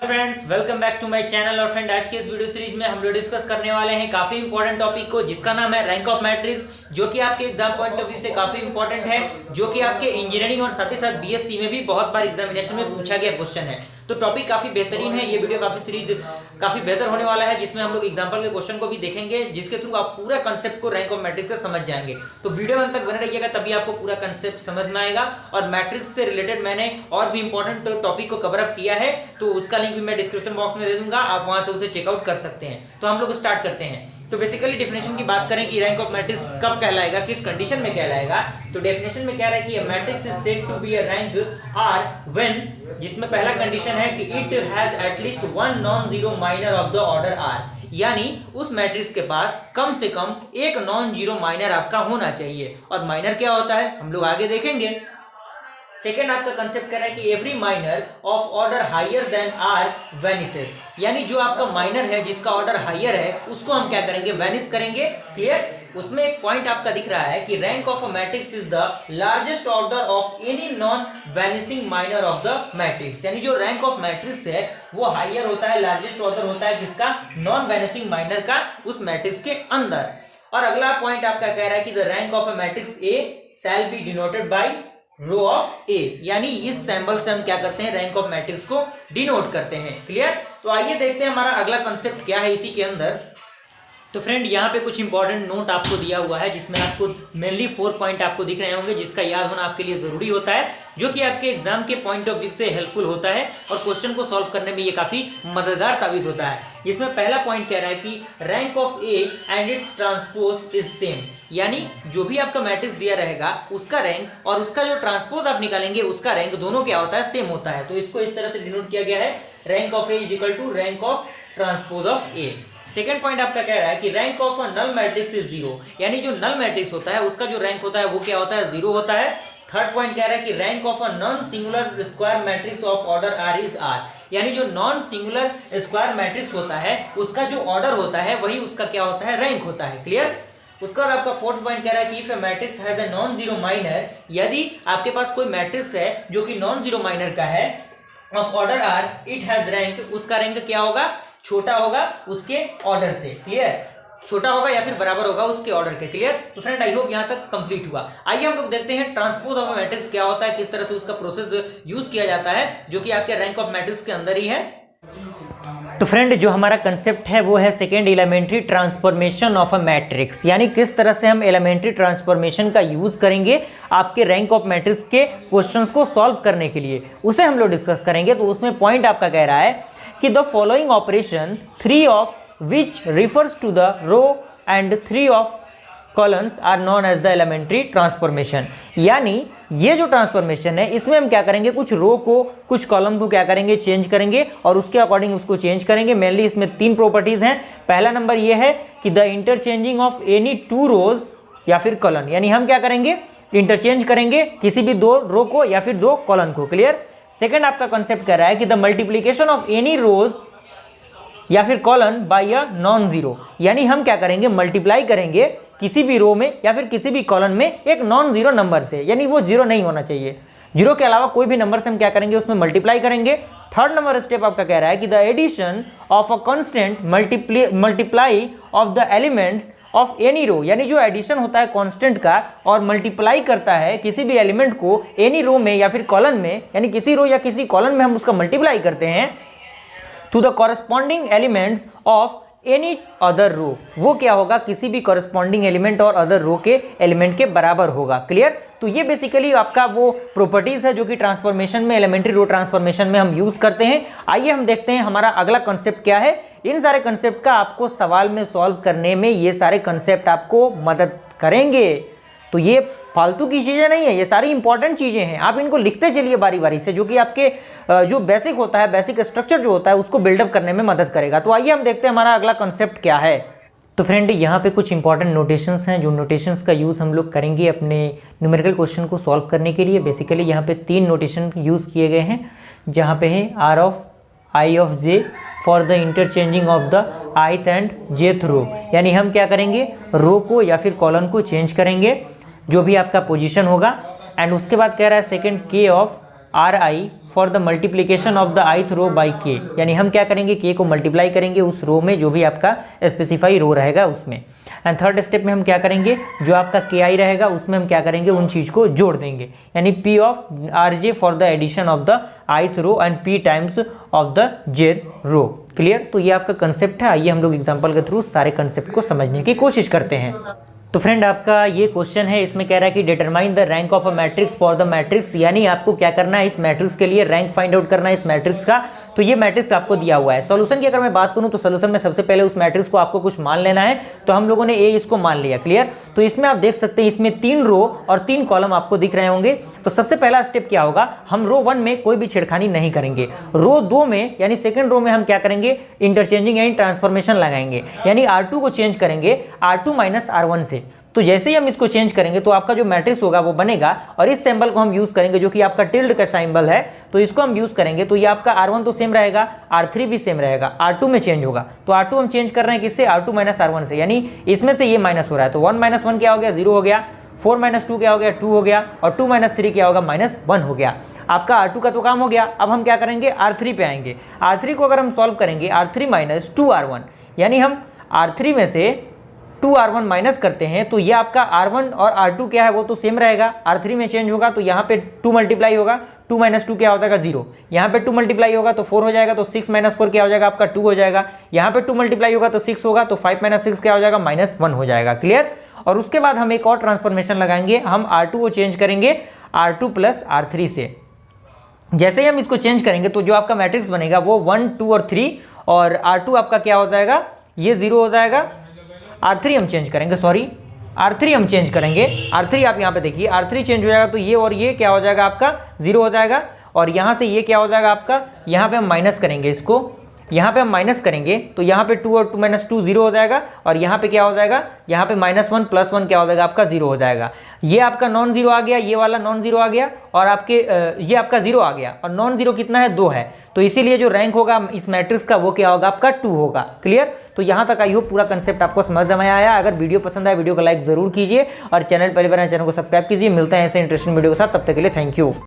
Friends, welcome back to my channel. और friend, आज के इस वीडियो सीरीज में हम लोग डिस्कस करने वाले हैं काफी इंपॉर्टेंट टॉपिक को, जिसका नाम है रैंक ऑफ मैट्रिक्स, जो कि आपके एग्जाम पॉइंट ऑफ व्यू से काफी इंपॉर्टेंट है, जो कि आपके इंजीनियरिंग और साथ ही साथ बीएससी में भी बहुत बार एग्जामिनेशन में पूछा गया क्वेश्चन है। तो टॉपिक काफी बेहतरीन है, ये वीडियो काफी सीरीज काफी बेहतर होने वाला है, जिसमें हम लोग एग्जांपल के क्वेश्चन को भी देखेंगे, जिसके थ्रू आप पूरा कंसेप्ट को रैंक ऑफ मैट्रिक्स से समझ जाएंगे। तो वीडियो अंत तक बने रहिएगा, तभी आपको पूरा कंसेप्ट समझ में आएगा। और मैट्रिक्स से रिलेटेड मैंने और भी इंपॉर्टेंट टॉपिक को कवर अप किया है, तो उसका लिंक भी मैं डिस्क्रिप्शन बॉक्स में दे दूंगा, आप वहां से उसे चेकआउट कर सकते हैं। तो हम लोग स्टार्ट करते हैं। तो बेसिकली डेफिनेशन की बात करें कि रैंक ऑफ मैट्रिक्स कब कहलाएगा, किस कंडीशन में कहलाएगा, तो डेफिनेशन में कह रहा है कि matrix is said to be a rank R when, जिसमें पहला कंडीशन है कि it has at least one non zero minor of the order R, यानी उस मैट्रिक्स के पास कम से कम एक नॉन जीरो माइनर आपका होना चाहिए। और माइनर क्या होता है हम लोग आगे देखेंगे। सेकेंड आपका कंसेप्ट कर रहा है कि every minor of order higher than R vanishes, यानी जो आपका माइनर है जिसका ऑर्डर हायर है उसको हम क्या करेंगे, वेनिस करेंगे। क्लियर। उसमें एक पॉइंट आपका दिख रहा है कि rank of a matrix is the largest order of any non vanishing minor of the matrix, यानी जो रैंक ऑफ मैट्रिक्स है वो हायर होता है, लार्जेस्ट ऑर्डर होता है किसका, नॉन वेनिसिंग माइनर का, उस मैट्रिक्स के अंदर। और अगला पॉइंट आपका कह रहा है कि the rank of a matrix A shall be denoted by rho of A, यानी इस सिंबल से हम क्या करते हैं, रैंक ऑफ मैट्रिक्स को डिनोट करते हैं। क्लियर। तो आइए देखते हैं हमारा अगला कंसेप्ट क्या है इसी के अंदर। तो फ्रेंड, यहाँ पे कुछ इंपॉर्टेंट नोट आपको दिया हुआ है, जिसमें आपको मेनली 4 पॉइंट आपको दिख रहे होंगे, जिसका याद होना आपके लिए जरूरी होता है, जो कि आपके एग्जाम के पॉइंट ऑफ व्यू से हेल्पफुल होता है और क्वेश्चन को सॉल्व करने में ये काफी मददगार साबित होता है। इसमें पहला पॉइंट कह रहा है कि rank of A and it's transpose is same, यानी जो भी आपका मैट्रिक्स दिया रहेगा उसका रैंक और उसका जो ट्रांसपोज आप निकालेंगे उसका रैंक दोनों क्या होता है, सेम होता है। तो इसको इस तरह से डिनोट किया गया है, rank of A is equal to rank of transpose of A. Second point आपका कह रहा है कि rank of a null matrix is zero, यानी जो नल मैट्रिक्स होता है उसका जो रैंक होता है वो क्या होता है, जीरो होता है। थर्ड पॉइंट कह रहा है कि rank of a non singular square matrix of order R is R, यानी जो नॉन सिंगुलर स्क्वायर मैट्रिक्स होता है उसका जो ऑर्डर होता है वही उसका क्या होता है, रैंक होता है। क्लियर। उसके बाद आपका फोर्थ पॉइंट कह रहा है कि if a matrix has a non zero minor, यदि आपके पास कोई मैट्रिक्स है जो कि नॉन जीरो माइनर का है of order R, it has rank, उसका रैंक क्या होगा, छोटा होगा उसके ऑर्डर से। क्लियर। छोटा होगा या फिर बराबर होगा उसके ऑर्डर के। क्लियर। तो फ्रेंड, आई होप यहां तक कंप्लीट हुआ। आइए हम लोग देखते हैं ट्रांसपोज ऑफ मैट्रिक्स क्या होता है, किस तरह से उसका प्रोसेस यूज किया जाता है, जो कि आपके रैंक ऑफ मैट्रिक्स के अंदर ही है। तो फ्रेंड, जो हमारा कंसेप्ट है वो है second elementary transformation of a matrix, यानी किस तरह से हम एलिमेंट्री ट्रांसफॉर्मेशन का यूज करेंगे आपके रैंक ऑफ मैट्रिक्स के क्वेश्चंस को सॉल्व करने के लिए, उसे हम लोग डिस्कस करेंगे। तो उसमें पॉइंट आपका कह रहा है कि the following operation 3 of which refers to the row and 3 of columns are known as the elementary transformation, यानी ये जो ट्रांसफॉर्मेशन है इसमें हम क्या करेंगे, कुछ रो को कुछ कॉलम को क्या करेंगे, चेंज करेंगे और उसके अकॉर्डिंग उसको चेंज करेंगे। मेनली इसमें 3 प्रॉपर्टीज हैं। पहला नंबर ये है कि द इंटरचेंजिंग ऑफ एनी 2 रोज या फिर कॉलम, यानी हम क्या करेंगे, इंटरचेंज करेंगे किसी भी 2 रो को या फिर 2 कॉलम को। क्लियर। सेकेंड आपका कॉन्सेप्ट कर रहा है कि द मल्टीप्लीकेशन ऑफ एनी रोज या फिर column by a non zero, यानी हम क्या करेंगे, मल्टीप्लाई करेंगे किसी भी रो में या फिर किसी भी कॉलम में एक नॉन जीरो नंबर से, यानी वो जीरो नहीं होना चाहिए, जीरो के अलावा कोई भी नंबर से हम क्या करेंगे, उसमें मल्टीप्लाई करेंगे। थर्ड नंबर स्टेप आपका कह रहा है कि the addition of a constant multiply of the elements of any row, यानी जो एडिशन होता है कांस्टेंट का और मल्टीप्लाई करता है किसी भी एलिमेंट को एनी रो में या फिर कॉलम में, यानी किसी रो या किसी कॉलम में हम उसका मल्टीप्लाई करते हैं to the corresponding elements of any other row, वो क्या होगा, किसी भी कॉरेस्पॉन्डिंग एलिमेंट और अदर रो के एलिमेंट के बराबर होगा। क्लियर। तो ये बेसिकली आपका वो प्रॉपर्टीज है जो कि ट्रांसफॉर्मेशन में, एलिमेंट्री रो ट्रांसफॉर्मेशन में हम यूज करते हैं। आइए हम देखते हैं हमारा अगला कंसेप्ट क्या है। इन सारे कंसेप्ट का आपको सवाल में सॉल्व करने में ये सारे कंसेप्ट आपको मदद करेंगे। तो ये फालतू की चीज़ें नहीं है, ये सारी इंपॉर्टेंट चीज़ें हैं, आप इनको लिखते चलिए बारी बारी से, जो कि आपके जो बेसिक होता है, बेसिक स्ट्रक्चर जो होता है उसको बिल्डअप करने में मदद करेगा। तो आइए हम देखते हैं हमारा अगला कंसेप्ट क्या है। तो फ्रेंड, यहाँ पे कुछ इंपॉर्टेंट नोटेशंस हैं, जो नोटेशंस का यूज़ हम लोग करेंगे अपने न्यूमेरिकल क्वेश्चन को सॉल्व करने के लिए। बेसिकली यहाँ पे 3 नोटेशन यूज़ किए गए हैं, जहाँ पे है R of I of J for the interchanging of the ith and jth row, यानी हम क्या करेंगे, रो को या फिर कॉलम को चेंज करेंगे जो भी आपका पोजीशन होगा। एंड उसके बाद कह रहा है सेकंड के of r i for the multiplication of the ith row by k, यानी हम क्या करेंगे, के को मल्टीप्लाई करेंगे उस रो में जो भी आपका स्पेसिफाई रो रहेगा उसमें। एंड थर्ड स्टेप में हम क्या करेंगे, जो आपका के आई रहेगा उसमें हम क्या करेंगे, उन चीज़ को जोड़ देंगे, यानी p of r j for the addition of the ith row and p times of the j row. Clear? तो ये आपका कंसेप्ट है। आइए हम लोग एग्जांपल के थ्रू सारे कंसेप्ट को समझने की कोशिश करते हैं। तो फ्रेंड आपका ये क्वेश्चन है, इसमें कह रहा है कि determine the rank of a matrix for the matrix, यानी आपको क्या करना है, इस मैट्रिक्स के लिए रैंक फाइंड आउट करना है इस मैट्रिक्स का। तो ये मैट्रिक्स आपको दिया हुआ है। सॉल्यूशन की अगर मैं बात करूं तो सॉल्यूशन में सबसे पहले उस मैट्रिक्स को आपको कुछ मान लेना है। तो हम लोगों ने ए इसको मान लिया। क्लियर? तो इसमें आप देख सकते हैं इसमें 3 रो और 3 कॉलम आपको दिख रहे होंगे। तो सबसे पहला स्टेप क्या होगा, हम रो 1 में कोई भी छेड़खानी नहीं करेंगे। रो 2 में यानी सेकंड रो में हम क्या करेंगे, इंटरचेंजिंग यानी ट्रांसफॉर्मेशन लगाएंगे, यानी R2 को चेंज करेंगे R2 माइनस R1 से। तो जैसे ही हम इसको चेंज करेंगे तो आपका जो मैट्रिक्स होगा वो बनेगा, और इस सिंबल को हम यूज करेंगे जो कि आपका टिल्ड का सिंबल है, तो इसको हम यूज करेंगे। तो ये आपका R1 तो सेम रहेगा, R3 भी सेम रहेगा, R2 में चेंज होगा। तो R2 हम चेंज कर रहे हैं किससे, R2 माइनस R1 से, यानी इसमें से ये माइनस हो रहा है। तो 1 माइनस 1 क्या हो गया, 0 हो गया। 4 माइनस 2 क्या हो गया, 2 हो गया। और 2 माइनस 3 क्या होगा, -1 हो गया। आपका R2 का तो काम हो गया। अब हम क्या करेंगे, R3 पे आएंगे। R3 को अगर हम सॉल्व करेंगे, R3 माइनस 2R1, यानी हम R3 में से 2R1 माइनस करते हैं, तो ये आपका R1 और R2 क्या है वो तो सेम रहेगा। R3 में चेंज होगा तो यहाँ पे 2 मल्टीप्लाई होगा, 2 माइनस 2 क्या हो जाएगा, 0। यहाँ पे 2 मल्टीप्लाई होगा तो 4 हो जाएगा, तो 6 माइनस 4 क्या हो जाएगा, आपका 2 हो जाएगा। यहाँ पे 2 मल्टीप्लाई होगा तो 6 होगा, तो 5 माइनस 6 क्या हो जाएगा, -1 हो जाएगा। क्लियर? और उसके बाद हम एक और ट्रांसफॉर्मेशन लगाएंगे, हम R2 को चेंज करेंगे R2 प्लस R3 से। जैसे ही हम इसको चेंज करेंगे तो जो आपका मैट्रिक्स बनेगा वो 1, 2 और 3, और R2 आपका क्या हो जाएगा, ये 0 हो जाएगा। R3 हम चेंज करेंगे, सॉरी R3 हम चेंज करेंगे। R3 आप यहाँ पे देखिए, R3 चेंज हो जाएगा तो ये और ये क्या हो जाएगा, आपका 0 हो जाएगा। और यहाँ से ये क्या हो जाएगा आपका, यहाँ पे हम माइनस करेंगे इसको, यहाँ पे हम माइनस करेंगे तो यहाँ पे 2 और 2 माइनस 2 0 हो जाएगा। और यहाँ पे क्या हो जाएगा, यहाँ पे -1 प्लस 1 क्या हो जाएगा, आपका 0 हो जाएगा। ये आपका नॉन जीरो आ गया, ये वाला नॉन जीरो आ गया, और आपके ये आपका 0 आ गया, और नॉन जीरो कितना है, 2 है। तो इसीलिए जो रैंक होगा इस मैट्रिक्स का वो क्या होगा, आपका 2 होगा। क्लियर? तो यहाँ तक आई हो पूरा कंसेप्ट आपको समझ में आया। अगर वीडियो पसंद आए वीडियो को लाइक जरूर कीजिए, और चैनल पहली बार चैनल को सब्सक्राइब कीजिए। मिलते हैं ऐसे इंटरेस्टिंग वीडियो के साथ, तब तक के लिए थैंक यू।